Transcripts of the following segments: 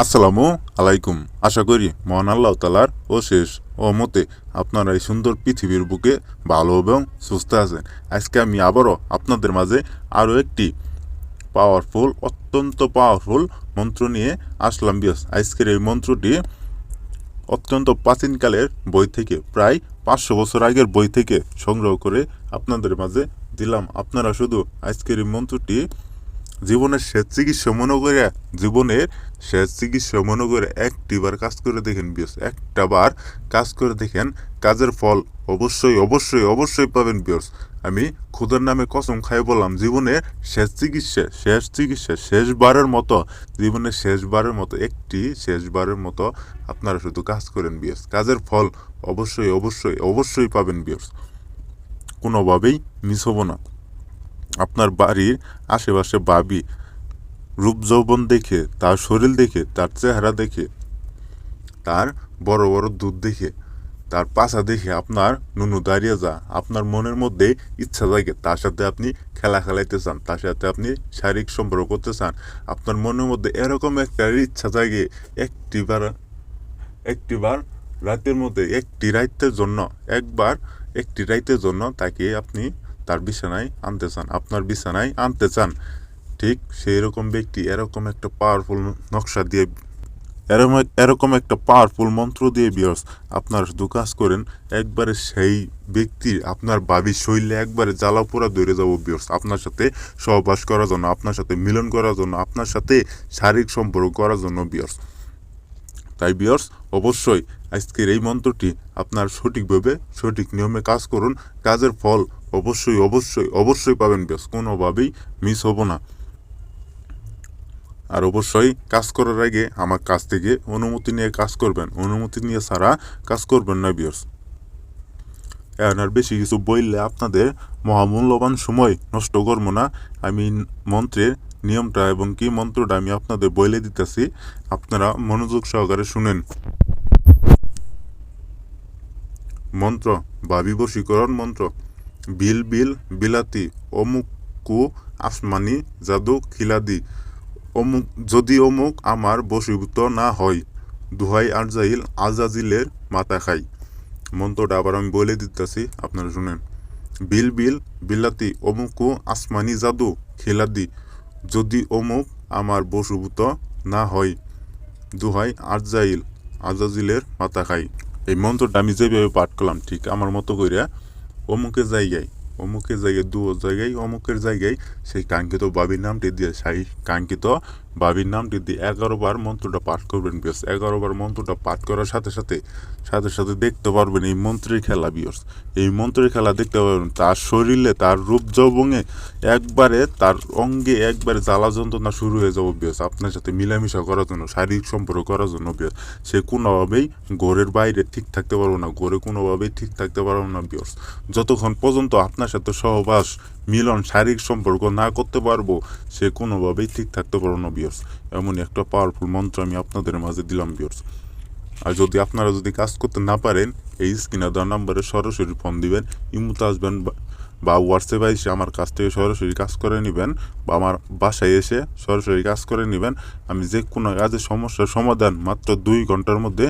আসসালামু আলাইকুম। আশা করি মহান আল্লাহ তাআলার অশেষ রহমতে আপনারা এই সুন্দর পৃথিবীর বুকে ভালো এবং সুস্থ আছেন। আজকে আমি আবারও আপনাদের মাঝে আরও একটি অত্যন্ত পাওয়ারফুল মন্ত্র নিয়ে আসলাম বিয়স। আজকের এই মন্ত্রটি অত্যন্ত প্রাচীনকালের বই থেকে, প্রায় 500 বছর আগের বই থেকে সংগ্রহ করে আপনাদের মাঝে দিলাম। আপনারা শুধু আজকের এই মন্ত্রটি জীবনের শেষ চিকিৎসা মনে করে একটিবার কাজ করে দেখেন বিয়স। একটা বার কাজ করে দেখেন, কাজের ফল অবশ্যই অবশ্যই অবশ্যই পাবেন বিয়স। আমি খুদার নামে কসম খাই বললাম, জীবনের শেষবারের মতো আপনারা শুধু কাজ করেন বিয়স। কাজের ফল অবশ্যই অবশ্যই অবশ্যই পাবেন বিয়স, কোনোভাবেই মিস হবো না। আপনার বাড়ির আশেপাশে ভাবি রূপ যৌবন দেখে, তার শরীর দেখে, তার চেহারা দেখে, তার বড় বড় দুধ দেখে, তার পাছা দেখে আপনার নুনু দাঁড়িয়ে যা। আপনার মনের মধ্যে ইচ্ছা জাগে তার সাথে আপনি খেলা খেলাইতে চান, তার সাথে আপনি শারীরিক সম্পর্ক করতে চান। আপনার মনের মধ্যে এরকম একটা ইচ্ছা জাগে, একটিবার রাতের মধ্যে একটি রাতের জন্য তাকে আপনি তার বিছানায় আনতে চান, আপনার বিছানায় আনতে চান। ঠিক সেই রকম ব্যক্তি এরকম একটা পাওয়ারফুল নকশা দিয়ে, এরকম একটা পাওয়ারফুল মন্ত্র দিয়ে বিয়ার্স আপনারা শুধু কাজ করেন, একবারে সেই ব্যক্তির আপনার ভাবির শৈলে একবারে জ্বালা পোড়া ধরে যাবো বিয়ার্স। আপনার সাথে সহবাস করার জন্য, আপনার সাথে মিলন করার জন্য, আপনার সাথে শারীরিক সম্পর্ক করার জন্য বিয়ার্স। তাই বিয়ার্স অবশ্যই আজকের এই মন্ত্রটি আপনার সঠিকভাবে সঠিক নিয়মে কাজ করুন, কাজের ফল অবশ্যই অবশ্যই অবশ্যই পাবেন বিয়ার্স, কোনোভাবেই মিস হবো না। আর অবশ্যই কাজ করার আগে আমার কাছ থেকে অনুমতি নিয়ে কাজ করবেন, অনুমতি নিয়ে ছাড়া কাজ করবেন না বিয়ার্স। এখন আর বেশি কিছু বললে আপনাদের মহামূল্যবান সময় নষ্ট করবো না। আমি মন্ত্রের নিয়মটা এবং কি মন্ত্রটা আমি আপনাদের বলে দিতেছি, আপনারা মনোযোগ সহকারে শুনেন। মন্ত্র ভাবি বশীকরণ মন্ত্র। বিল বিল বিলাতি অমুকু আসমানি জাদু খিলাদি যদি অমুক আমার বশীভূত না হয়, দুহাই আজাজিলের মাথা খাই। মন্ত্রটা আবার আমি বলে দিতেছি, আপনারা শুনেন। বিল বিল বিলাতি অমুকু আসমানি জাদু খিলাদি যদি অমুক আমার বশীভূত না হয়, দুহাই আজাজিলের মাথা খাই। এই মন্ত্রটা আমি যেভাবে পাঠ করলাম ঠিক আমার মতো করে অমুকের জায়গায় অমুকের জায়গায় সেই কাঙ্ক্ষিত বাবির নামটি দিয়ে 11 বার মন্ত্রটা পাঠ করবেন বিয়স। 11 বার মন্ত্রটা পাঠ করার সাথে সাথে দেখতে পারবেন এই মন্ত্রের খেলা বিয়স। এই মন্ত্রের খেলা দেখতে পারবেন, তার শরীরে, তার রূপ যৌবনে একবারে, তার অঙ্গে একবারে জ্বালা যন্ত্রণা শুরু হয়ে যাবো বিয়স। আপনার সাথে মিলামিশা করার জন্য, শারীরিক সম্পর্ক করার জন্য বিয়স। সে কোনোভাবেই ঘরের বাইরে ঠিক থাকতে পারবো না, ঘরে কোনোভাবেই ঠিক থাকতে পারবো না বিয়স। যতক্ষণ পর্যন্ত আপনার সাথে সহবাস, মিলন, শারীরিক সম্পর্ক না করতে পারবো, সে কোনোভাবেই ঠিক থাকতে পারবো না বিয়স। এমনই একটা পাওয়ারফুল মন্ত্র আমি আপনাদের মাঝে দিলাম বিয়স। আর আপনারা যদি কাজ করতে না পারেন, এই স্ক্রিনে দেওয়া নাম্বারে সরাসরি ফোন দিবেন, ইমুতে আসবেন বা হোয়াটসঅ্যাপে এসে আমার কাছ থেকে সরাসরি কাজ করে নেবেন, বা আমার বাসায় এসে সরাসরি কাজ করে নেবেন। আমি যে কোনো কাজের সমস্যার সমাধান মাত্র 2 ঘন্টার মধ্যে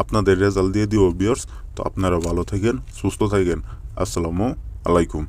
আপনাদের রেজাল্ট দিয়ে দিব বিয়স। তো আপনারা ভালো থাকেন, সুস্থ থাকেন। আসসালামু আলাইকুম।